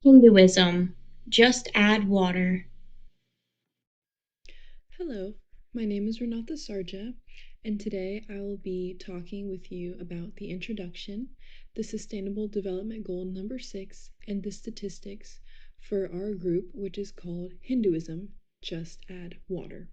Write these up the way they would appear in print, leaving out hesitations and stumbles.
Hinduism. Just add water. Hello, my name is Renata Sarja, and today I will be talking with you about the introduction, the Sustainable Development Goal number 6, and the statistics for our group, which is called Hinduism, Just Add Water.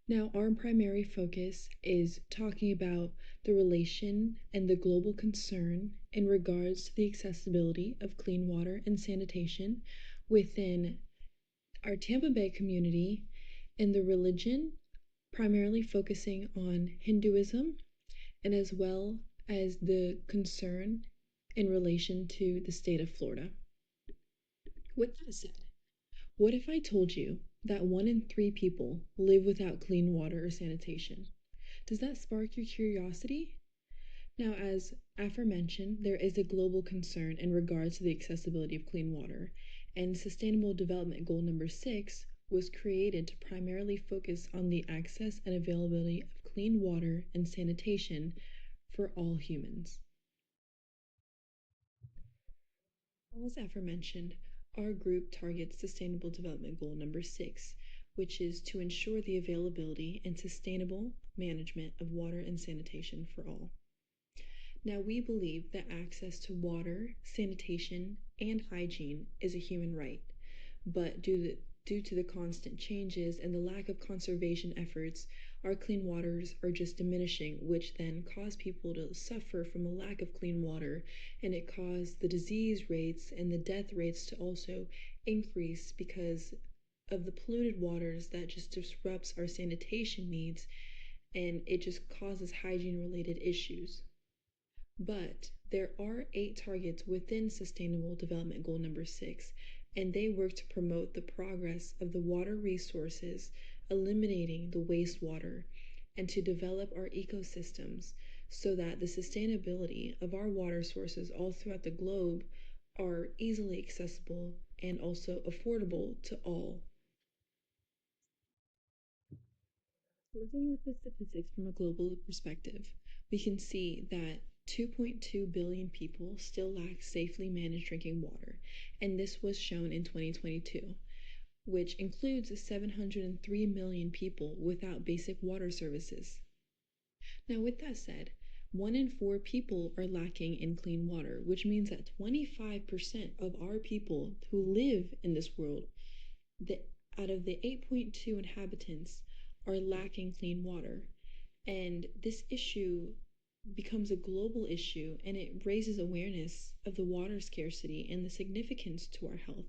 Now, our primary focus is talking about the relation and the global concern in regards to the accessibility of clean water and sanitation within our Tampa Bay community and the religion, primarily focusing on Hinduism and as well as the concern in relation to the state of Florida. With that said, what if I told you that 1 in 3 people live without clean water or sanitation? Does that spark your curiosity? Now, as aforementioned, there is a global concern in regards to the accessibility of clean water, and Sustainable Development Goal number 6 was created to primarily focus on the access and availability of clean water and sanitation for all humans. As aforementioned, our group targets Sustainable Development Goal number 6, which is to ensure the availability and sustainable management of water and sanitation for all. Now, we believe that access to water, sanitation, and hygiene is a human right, but due to the constant changes and the lack of conservation efforts, our clean waters are just diminishing, which then cause people to suffer from a lack of clean water, and it caused the disease rates and the death rates to also increase because of the polluted waters that just disrupts our sanitation needs, and it just causes hygiene related issues. But there are 8 targets within Sustainable Development Goal number 6, and they work to promote the progress of the water resources, eliminating the wastewater, and to develop our ecosystems so that the sustainability of our water sources all throughout the globe are easily accessible and also affordable to all. Looking at the statistics from a global perspective, we can see that 2.2 billion people still lack safely managed drinking water, and this was shown in 2022, which includes 703 million people without basic water services. Now, with that said, 1 in 4 people are lacking in clean water, which means that 25% of our people who live in this world, the, out of the 8.2 inhabitants, are lacking clean water. And this issue becomes a global issue and it raises awareness of the water scarcity and the significance to our health.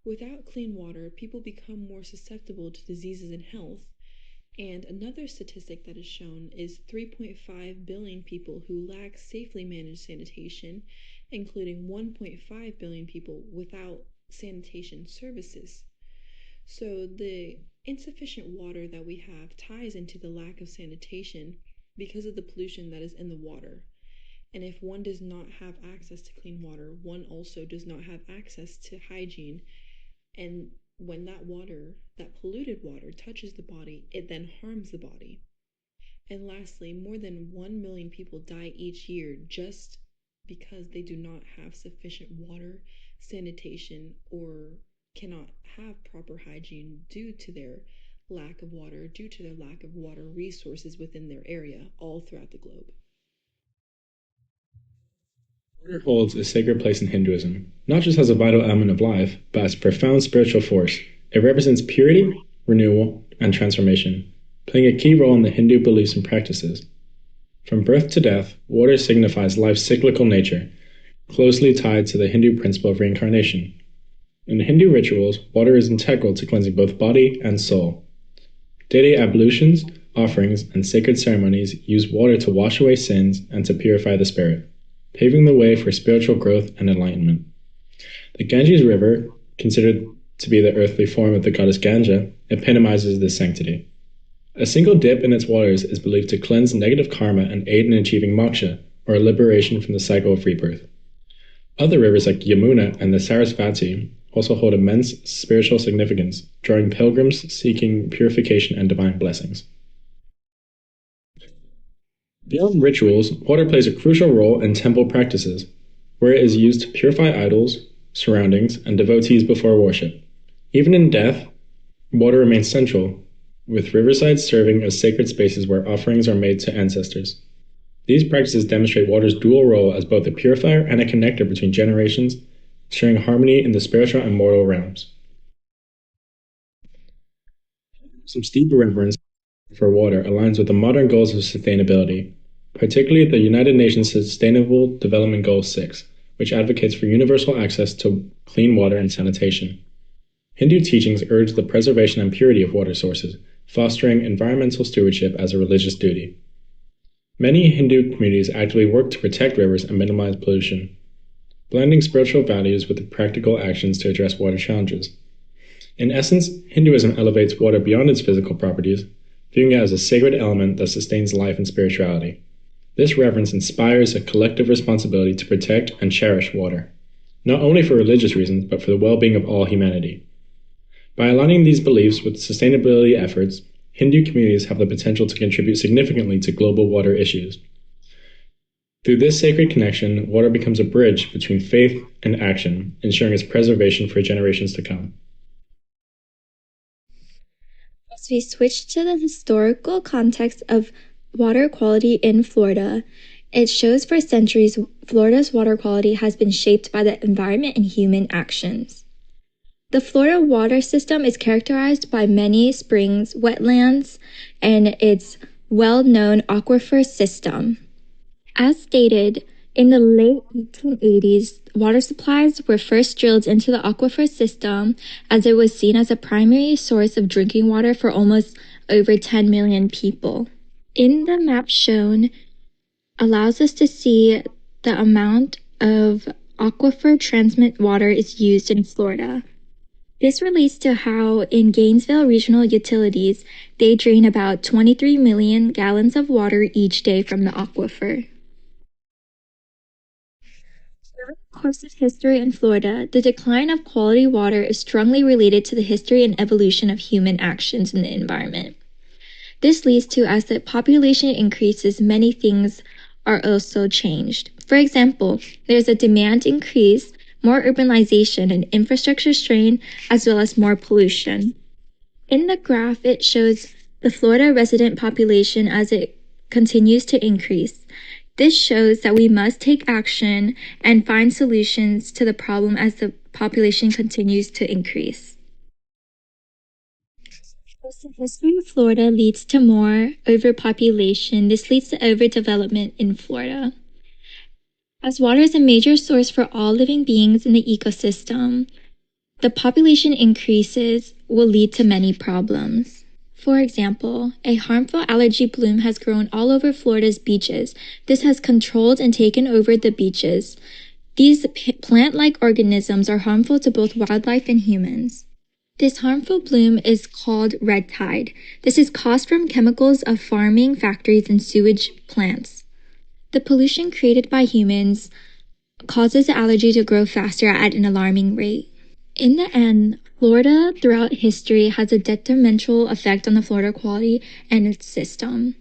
Without clean water, people become more susceptible to diseases and health. And another statistic that is shown is 3.5 billion people who lack safely managed sanitation, including 1.5 billion people without sanitation services. So the insufficient water that we have ties into the lack of sanitation because of the pollution that is in the water. And if one does not have access to clean water, one also does not have access to hygiene. And when that water, that polluted water, touches the body, it then harms the body. And lastly, more than 1 million people die each year just because they do not have sufficient water, sanitation, or cannot have proper hygiene due to their lack of water, due to their lack of water resources within their area all throughout the globe. Water holds a sacred place in Hinduism, not just as a vital element of life, but as a profound spiritual force. It represents purity, renewal, and transformation, playing a key role in the Hindu beliefs and practices. From birth to death, water signifies life's cyclical nature, closely tied to the Hindu principle of reincarnation. In Hindu rituals, water is integral to cleansing both body and soul. Daily ablutions, offerings, and sacred ceremonies use water to wash away sins and to purify the spirit, paving the way for spiritual growth and enlightenment. The Ganges River, considered to be the earthly form of the goddess Ganga, epitomizes this sanctity. A single dip in its waters is believed to cleanse negative karma and aid in achieving moksha, or liberation from the cycle of rebirth. Other rivers like Yamuna and the Sarasvati also hold immense spiritual significance, drawing pilgrims seeking purification and divine blessings. Beyond rituals, water plays a crucial role in temple practices, where it is used to purify idols, surroundings, and devotees before worship. Even in death, water remains central, with riversides serving as sacred spaces where offerings are made to ancestors. These practices demonstrate water's dual role as both a purifier and a connector between generations, ensuring harmony in the spiritual and mortal realms. Some steep reverence for water aligns with the modern goals of sustainability, particularly the United Nations Sustainable Development Goal 6, which advocates for universal access to clean water and sanitation. Hindu teachings urge the preservation and purity of water sources, fostering environmental stewardship as a religious duty. Many Hindu communities actively work to protect rivers and minimize pollution, blending spiritual values with practical actions to address water challenges. In essence, Hinduism elevates water beyond its physical properties, viewing it as a sacred element that sustains life and spirituality. This reverence inspires a collective responsibility to protect and cherish water, not only for religious reasons, but for the well-being of all humanity. By aligning these beliefs with sustainability efforts, Hindu communities have the potential to contribute significantly to global water issues. Through this sacred connection, water becomes a bridge between faith and action, ensuring its preservation for generations to come. As we switch to the historical context of water quality in Florida, it shows for centuries Florida's water quality has been shaped by the environment and human actions. The Florida water system is characterized by many springs, wetlands, and its well-known aquifer system. As stated, in the late 1880s, water supplies were first drilled into the aquifer system as it was seen as a primary source of drinking water for almost over 10 million people. In the map shown, allows us to see the amount of aquifer transmit water is used in Florida. This relates to how in Gainesville Regional Utilities, they drain about 23 million gallons of water each day from the aquifer. Over the course of history in Florida, the decline of quality water is strongly related to the history and evolution of human actions in the environment. This leads to, as the population increases, many things are also changed. For example, there's a demand increase, more urbanization and infrastructure strain, as well as more pollution. In the graph, it shows the Florida resident population as it continues to increase. This shows that we must take action and find solutions to the problem as the population continues to increase. As the history of Florida leads to more overpopulation, this leads to overdevelopment in Florida. As water is a major source for all living beings in the ecosystem, the population increases will lead to many problems. For example, a harmful algae bloom has grown all over Florida's beaches. This has controlled and taken over the beaches. These plant-like organisms are harmful to both wildlife and humans. This harmful bloom is called red tide. This is caused from chemicals of farming factories and sewage plants. The pollution created by humans causes the algae to grow faster at an alarming rate. In the end, Florida throughout history has a detrimental effect on the Florida quality and its system.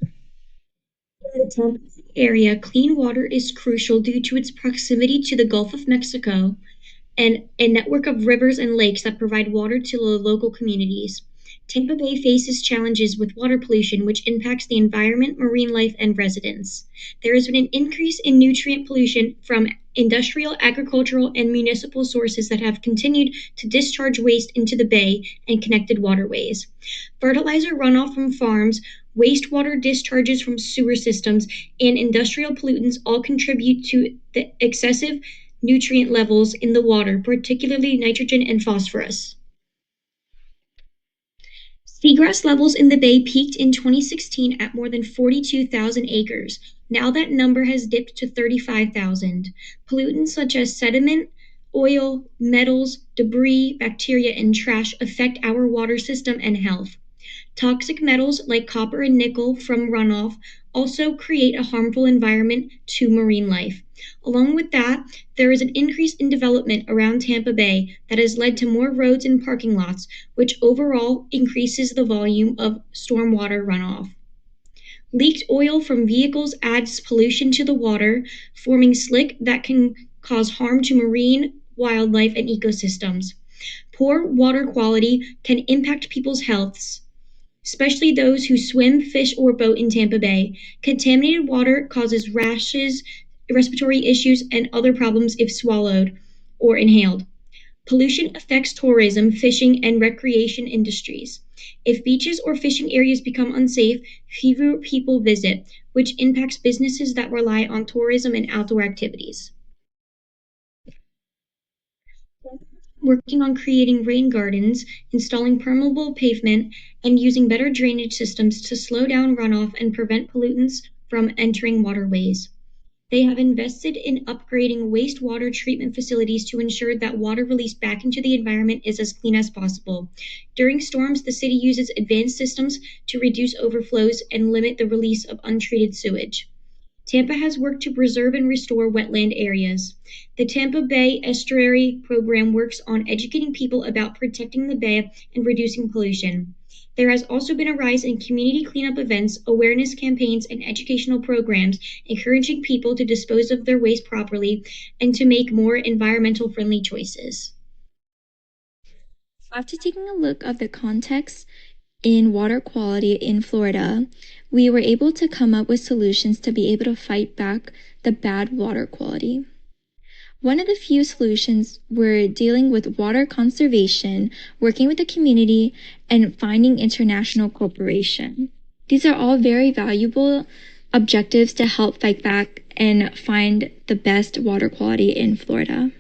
In the Tampa area, clean water is crucial due to its proximity to the Gulf of Mexico and a network of rivers and lakes that provide water to the local communities. Tampa Bay faces challenges with water pollution, which impacts the environment, marine life, and residents. There has been an increase in nutrient pollution from industrial, agricultural, and municipal sources that have continued to discharge waste into the bay and connected waterways. Fertilizer runoff from farms, wastewater discharges from sewer systems, and industrial pollutants all contribute to the excessive nutrient levels in the water, particularly nitrogen and phosphorus. Seagrass levels in the bay peaked in 2016 at more than 42,000 acres. Now that number has dipped to 35,000. Pollutants such as sediment, oil, metals, debris, bacteria, and trash affect our water system and health. Toxic metals like copper and nickel from runoff also create a harmful environment to marine life. Along with that, there is an increase in development around Tampa Bay that has led to more roads and parking lots, which overall increases the volume of stormwater runoff. Leaked oil from vehicles adds pollution to the water, forming slick that can cause harm to marine, wildlife, and ecosystems. Poor water quality can impact people's healths, especially those who swim, fish, or boat in Tampa Bay. Contaminated water causes rashes, respiratory issues, and other problems if swallowed or inhaled. Pollution affects tourism, fishing, and recreation industries. If beaches or fishing areas become unsafe, fewer people visit, which impacts businesses that rely on tourism and outdoor activities. Working on creating rain gardens, installing permeable pavement, and using better drainage systems to slow down runoff and prevent pollutants from entering waterways. They have invested in upgrading wastewater treatment facilities to ensure that water released back into the environment is as clean as possible. During storms, the city uses advanced systems to reduce overflows and limit the release of untreated sewage. Tampa has worked to preserve and restore wetland areas. The Tampa Bay Estuary Program works on educating people about protecting the bay and reducing pollution. There has also been a rise in community cleanup events, awareness campaigns, and educational programs encouraging people to dispose of their waste properly and to make more environmental friendly choices. After taking a look at the context in water quality in Florida, we were able to come up with solutions to be able to fight back the bad water quality. One of the few solutions were dealing with water conservation, working with the community, and finding international cooperation. These are all very valuable objectives to help fight back and find the best water quality in Florida.